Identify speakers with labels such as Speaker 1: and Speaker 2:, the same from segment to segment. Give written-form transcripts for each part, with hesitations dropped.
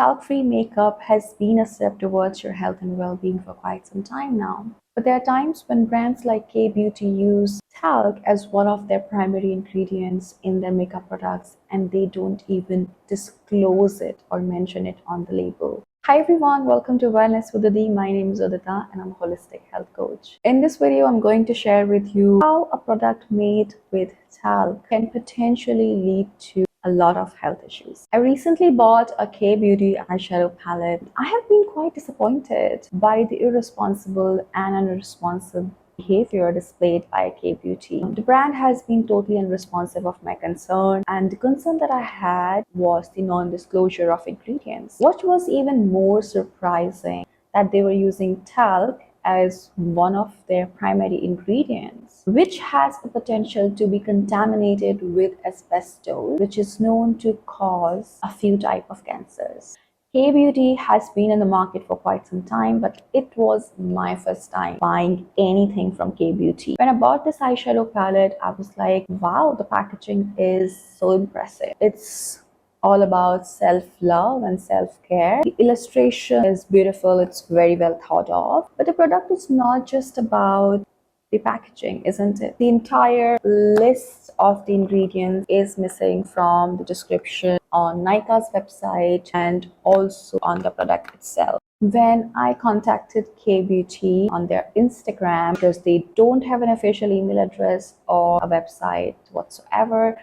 Speaker 1: Talc-free makeup has been a step towards your health and well-being for quite some time now. But there are times when brands like K-Beauty use talc as one of their primary ingredients in their makeup products, and they don't even disclose it or mention it on the label. Hi everyone, welcome to Wellness with Adi. My name is Udita and I'm a holistic health coach. In this video, I'm going to share with you how a product made with talc can potentially lead to a lot of health issues. I recently bought a K-Beauty eyeshadow palette. I have been quite disappointed by the irresponsible and unresponsive behavior displayed by K-Beauty. The brand has been totally unresponsive of my concern, and the concern that I had was the non-disclosure of ingredients. What was even more surprising that they were using talc as one of their primary ingredients, which has the potential to be contaminated with asbestos, which is known to cause a few types of cancers. K-Beauty has been in the market for quite some time, but it was my first time buying anything from K-Beauty. When I bought this eyeshadow palette, I was like, wow, the packaging is so impressive. It's all about self-love and self-care. The illustration is beautiful, it's very well thought of, but the product is not just about the packaging, isn't it? The entire list of the ingredients is missing from the description on Nykaa's website and also on the product itself. When I contacted K-Beauty on their Instagram, because they don't have an official email address or a website whatsoever,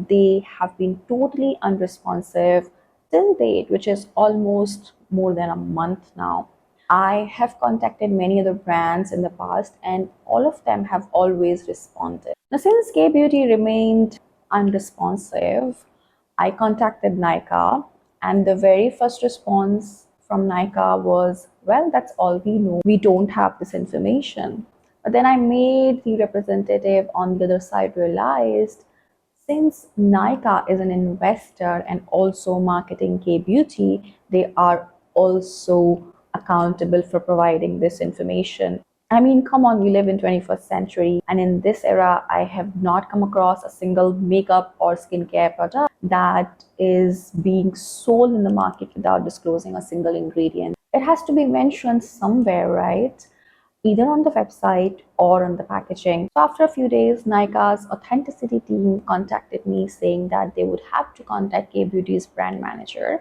Speaker 1: they have been totally unresponsive till date, which is almost more than a month now. I have contacted many other brands in the past and all of them have always responded. Now, since K-Beauty remained unresponsive, I contacted Nykaa, and the very first response from Nykaa was, well, that's all we know. We don't have this information. But then I made the representative on the other side realized, since Nykaa is an investor and also marketing K-Beauty, they are also accountable for providing this information. I mean, come on, we live in 21st century, and in this era, I have not come across a single makeup or skincare product that is being sold in the market without disclosing a single ingredient. It has to be mentioned somewhere, right? Either on the website or on the packaging. So after a few days, Nykaa's authenticity team contacted me saying that they would have to contact K-Beauty's brand manager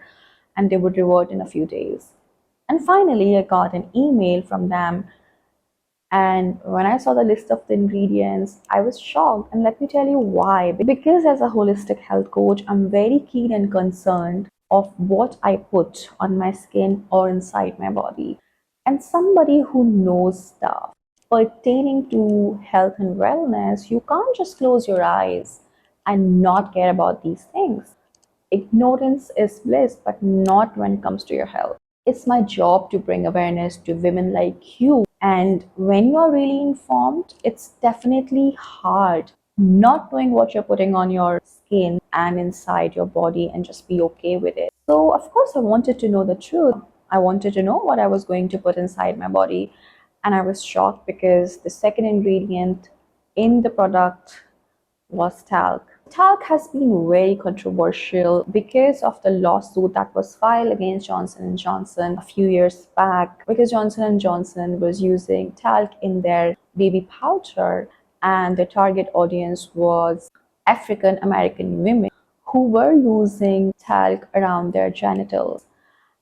Speaker 1: and they would revert in a few days. And finally, I got an email from them, and when I saw the list of the ingredients, I was shocked. And let me tell you why. Because as a holistic health coach, I'm very keen and concerned of what I put on my skin or inside my body. And somebody who knows stuff pertaining to health and wellness, you can't just close your eyes and not care about these things. Ignorance is bliss, but not when it comes to your health. It's my job to bring awareness to women like you. And when you are really informed, it's definitely hard not knowing what you're putting on your skin and inside your body and just be okay with it. So, of course, I wanted to know the truth. I wanted to know what I was going to put inside my body. And I was shocked because the second ingredient in the product was talc. Talc has been very controversial because of the lawsuit that was filed against Johnson & Johnson a few years back, because Johnson & Johnson was using talc in their baby powder and the target audience was African American women who were using talc around their genitals.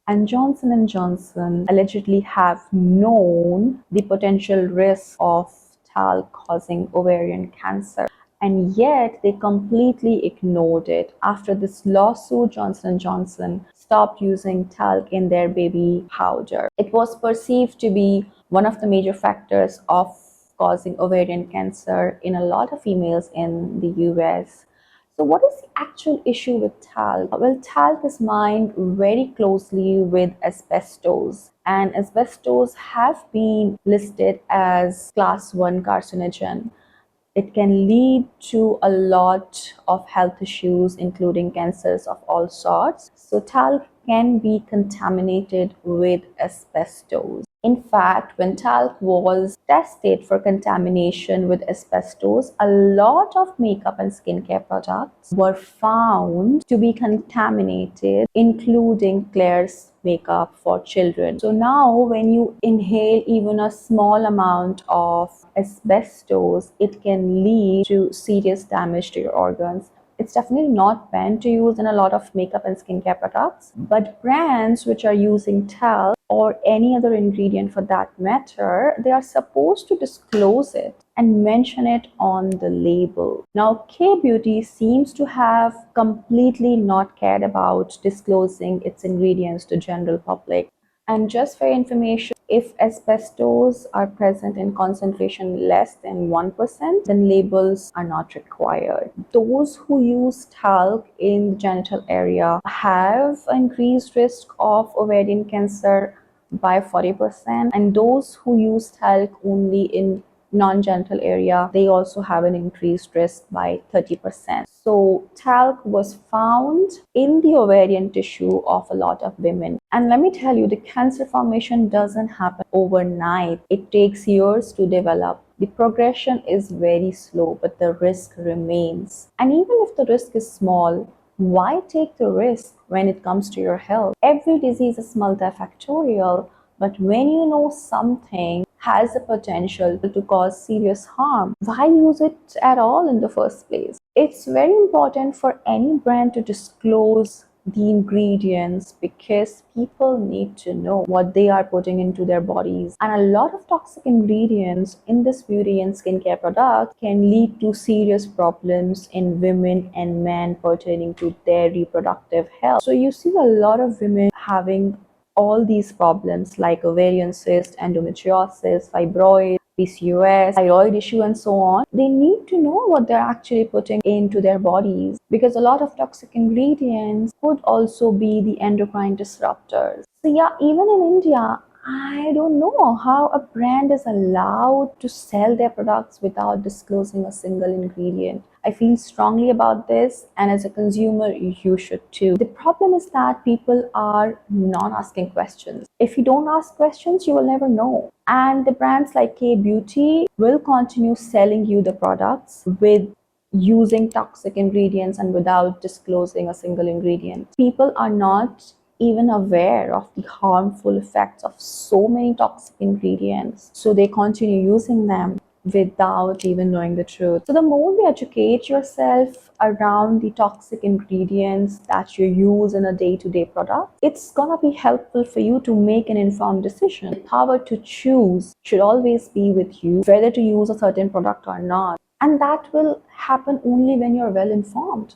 Speaker 1: And Johnson & Johnson allegedly have known the potential risk of talc causing ovarian cancer. And yet they completely ignored it. After this lawsuit, Johnson & Johnson stopped using talc in their baby powder. It was perceived to be one of the major factors of causing ovarian cancer in a lot of females in the US. So what is the actual issue with talc? Well, talc is mined very closely with asbestos, and asbestos have been listed as class 1 carcinogen. It can lead to a lot of health issues, including cancers of all sorts. So talc can be contaminated with asbestos. In fact, when talc was tested for contamination with asbestos, a lot of makeup and skincare products were found to be contaminated, including Claire's makeup for children. So now, when you inhale even a small amount of asbestos, it can lead to serious damage to your organs. It's definitely not meant to use in a lot of makeup and skincare products, but brands which are using talc or any other ingredient for that matter, they are supposed to disclose it and mention it on the label. Now, K Beauty seems to have completely not cared about disclosing its ingredients to general public. And just for information, if asbestos are present in concentration less than 1%, then labels are not required. Those who use talc in the genital area have increased risk of ovarian cancer by 40%, and those who use talc only in non-genital area, they also have an increased risk by 30%. So talc was found in the ovarian tissue of a lot of women. And let me tell you, the cancer formation doesn't happen overnight. It takes years to develop. The progression is very slow, but the risk remains. And even if the risk is small, why take the risk when it comes to your health? Every disease is multifactorial, but when you know something has the potential to cause serious harm, why use it at all in the first place? It's very important for any brand to disclose the ingredients because people need to know what they are putting into their bodies. And a lot of toxic ingredients in this beauty and skincare products can lead to serious problems in women and men pertaining to their reproductive health. So you see a lot of women having all these problems like ovarian cyst, endometriosis, fibroids, PCOS, thyroid issue, and so on. They need to know what they're actually putting into their bodies because a lot of toxic ingredients could also be the endocrine disruptors. So, yeah, even in India, I don't know how a brand is allowed to sell their products without disclosing a single ingredient. I feel strongly about this, and as a consumer, you should too. The problem is that people are not asking questions. If you don't ask questions, you will never know. And the brands like K Beauty will continue selling you the products with using toxic ingredients and without disclosing a single ingredient. People are not even aware of the harmful effects of so many toxic ingredients, so they continue using them without even knowing the truth. So the more you educate yourself around the toxic ingredients that you use in a day-to-day product, it's gonna be helpful for you to make an informed decision. The power to choose should always be with you whether to use a certain product or not. And that will happen only when you're well informed.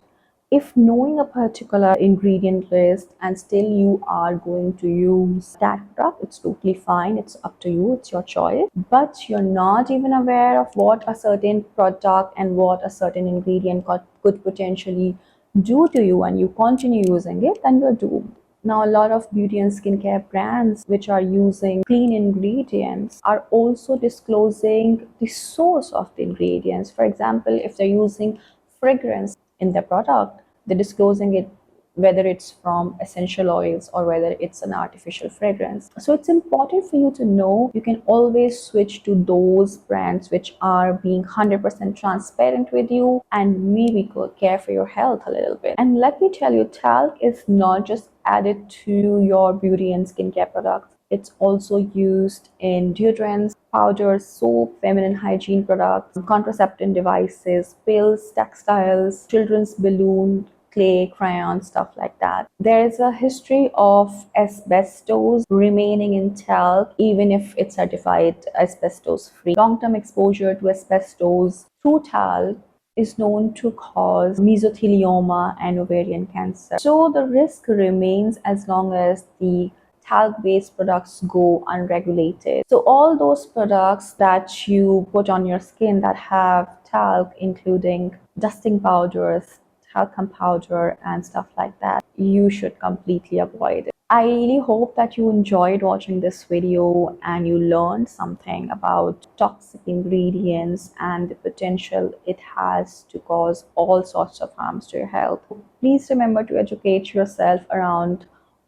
Speaker 1: If knowing a particular ingredient list and still you are going to use that product, it's totally fine. It's up to you. It's your choice. But you're not even aware of what a certain product and what a certain ingredient could potentially do to you, and you continue using it, then you're doomed. Now, a lot of beauty and skincare brands which are using clean ingredients are also disclosing the source of the ingredients. For example, if they're using fragrance in their product, they're disclosing it whether it's from essential oils or whether it's an artificial fragrance. So it's important for you to know. You can always switch to those brands which are being 100% transparent with you and maybe could care for your health a little bit. And let me tell you, talc is not just added to your beauty and skincare products. It's also used in deodorants, powders, soap, feminine hygiene products, contraceptive devices, pills, textiles, children's balloon, clay, crayons, stuff like that. There is a history of asbestos remaining in talc, even if it's certified asbestos free. Long term exposure to asbestos through talc is known to cause mesothelioma and ovarian cancer. So the risk remains as long as the talc-based products go unregulated. So all those products that you put on your skin that have talc, including dusting powders, talcum powder, and stuff like that, you should completely avoid it. I really hope that you enjoyed watching this video and you learned something about toxic ingredients and the potential it has to cause all sorts of harms to your health. Please remember to educate yourself around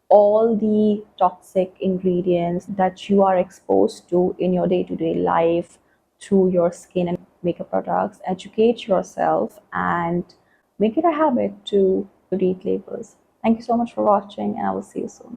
Speaker 1: all the toxic ingredients that you are exposed to in your day-to-day life through your skin and makeup products. Educate yourself and make it a habit to read labels. Thank you so much for watching, and I will see you soon.